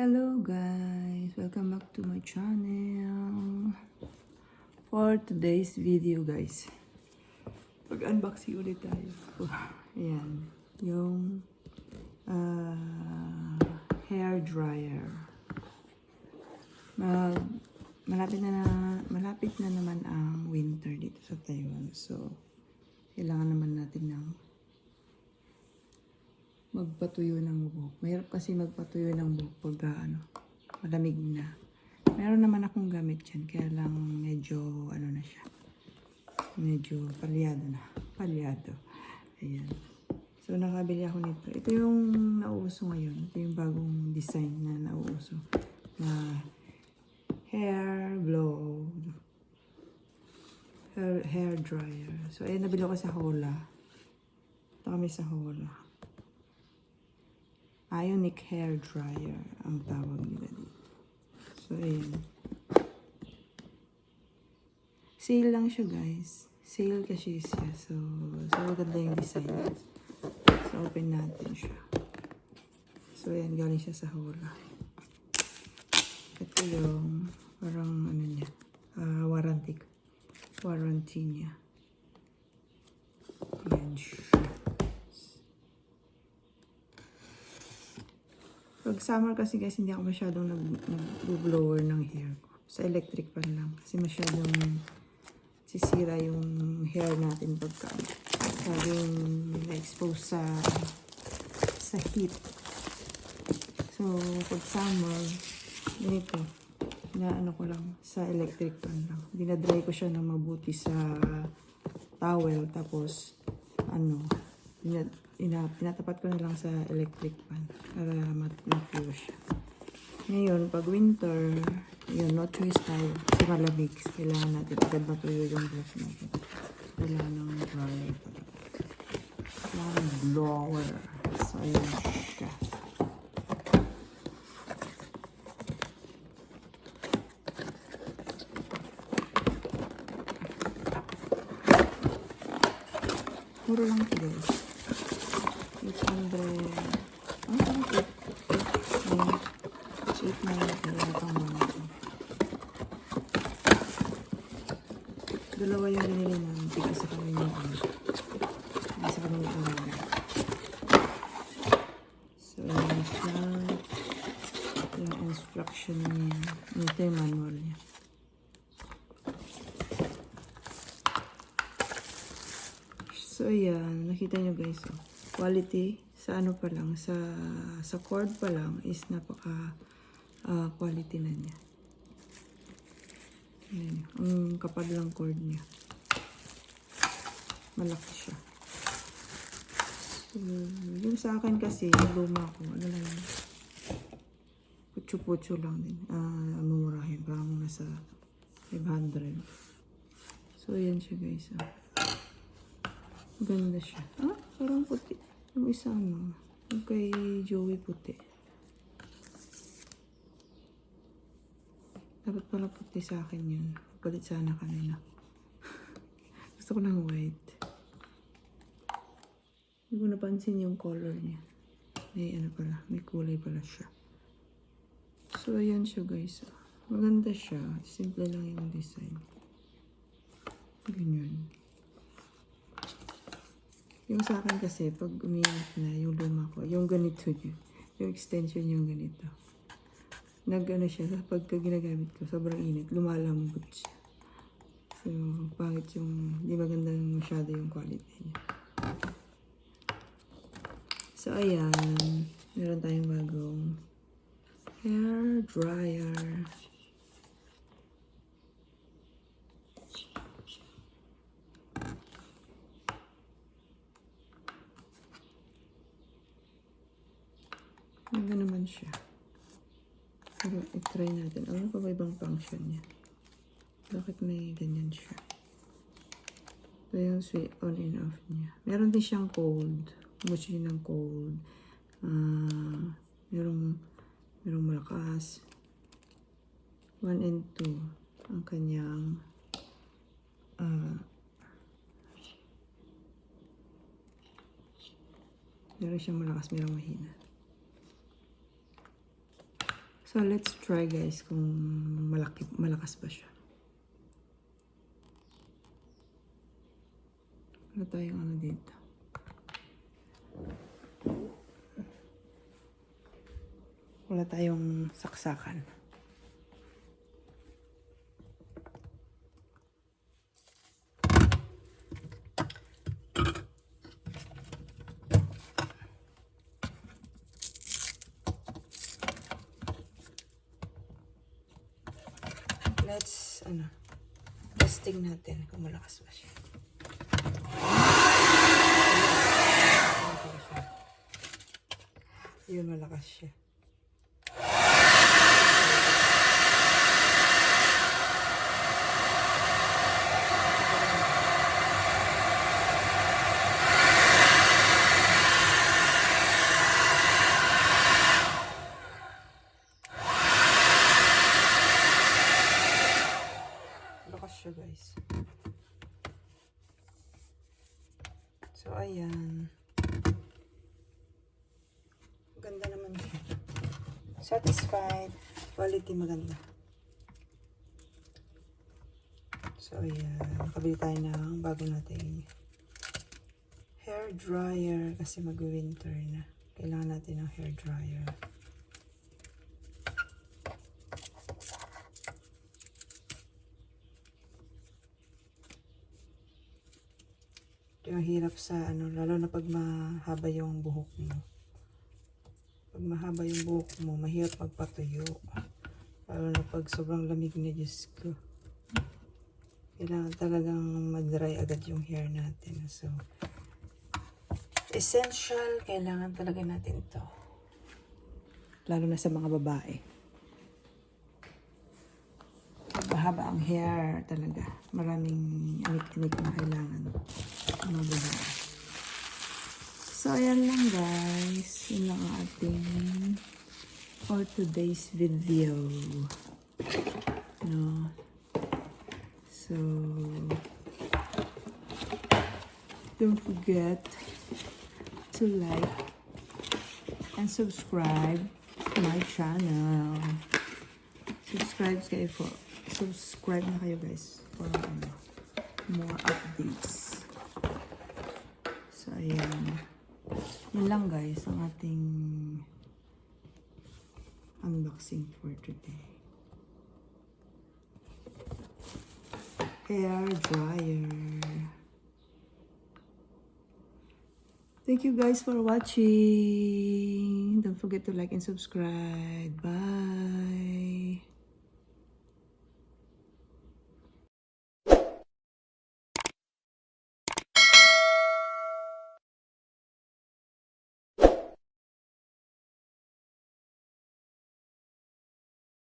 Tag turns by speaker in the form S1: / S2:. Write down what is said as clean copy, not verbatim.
S1: Hello guys! Welcome back to my channel. For today's video guys, mag-unboxing ulit tayo. Ayan, yung hair dryer. Malapit na naman ang winter dito sa Taiwan. So, kailangan naman natin ng magpatuyo ng buhok. Mahirap kasi magpatuyo ng buhok pag malamig na. Meron naman akong gamit dyan, kaya lang medyo na siya. Medyo palyado na. Palyado. Ayan. So, nakabili ako nito. Ito yung nauuso ngayon. Ito yung bagong design na nauuso. Na hair blow. Hair dryer. So, ayan, nabili ko sa Hola. Ito kami sa Hola. Ionic hair dryer ang tawag nila dito. So, ayan. Sale lang siya, guys. Sale kasi siya. So maganda yung design. So, open natin siya. So, ayan. Galing siya sa Hola. Ito yung parang niya. Warranty niya. Ayan siya. Pag summer kasi guys, hindi ako masyadong nag-blower ng hair ko. Sa electric pan lang. Kasi masyadong sisira yung hair natin pagka laging na-expose sa heat. So, pag summer, ganito, ko lang sa electric pan lang. Dinadry ko siya ng mabuti sa towel. Tapos, pinatapat ko na lang sa electric pan para matuyo siya. Ngayon, pag winter, yun, no choice tayo. Kasi malamig. Kailangan natin agad matuyo yung buhok natin. Kailangan ng dryer talaga. Kailangan ng blower. So, ayun siya. Muro lang ito guys. 800. Na itong mga ito. Dalawa yung binili namin. Tigil sa kami yung sa kami yung So, yun siya. Yung instruction niya. Ito yung manual niya. So, ayan. Nakita nyo guys. Oh. Quality sa pa lang. Sa cord pa lang is napaka quality na niya. Ayan. Ang kapal lang cord niya. Malaki siya. So, yung sa akin kasi, yung luma ko, lang, putyo-putyo lang din. Mumurahin. Parang nasa 500. So, ayan siya guys. Ganda siya. Parang puti. Yung isa yung kay Joey puti. Dapat pala puti sa akin yun. Palit sana kanina. Gusto ko ng white. Hindi ko napansin yung color niya. May kulay pala siya. So, ayan siya guys. Maganda siya. Simple lang yung design. Ganyan. Yung sa akin kasi, pag umiinit na yung luma ko, yung ganito niya. Yung extension yung ganito. Siya, pagka ginagamit ko, sobrang init, lumalambot siya. So, pangit yung, di maganda masyado yung quality niya. So, ayan. Meron tayong bagong hair dryer. Ganda naman siya. Pero i-try natin. Ano pa ba ibang function niya? Bakit may ganyan siya? Ito yung switch on and off niya. Meron din siyang cold. Umuso yun ng cold. Merong malakas. 1 and 2 ang kanyang meron siyang malakas, merong mahina. So, let's try guys kung malakas ba siya. Wala tayong ano dito. Wala tayong saksakan. Let's, testing natin kung malakas ba siya. Yun, malakas siya. Malakas siya guys. So, ayan. Ganda naman siya. Satisfied. Quality maganda. So, ayan. Nakabili tayo ng bago nating hair dryer kasi mag-winter na. Kailangan natin ng hair dryer. Yung hirap sa lalo na pag mahaba yung buhok mo. Pag mahaba yung buhok mo, mahirap magpatuyo. Lalo na pag sobrang lamig na, Diyos ko. Kailangan talagang mag-dry agad yung hair natin. So, essential, kailangan talaga natin to. Lalo na sa mga babae. Mahaba ang hair talaga. Maraming anik-anik na kailangan. Mga babae. So, ayan lang guys. Yun lang ang ating for today's video. No? So, don't forget to like and subscribe to my channel. Subscribe na kayo guys for more updates. So, ayan. Yun lang guys ang ating unboxing for today. Hair dryer. Thank you guys for watching. Don't forget to like and subscribe. Bye.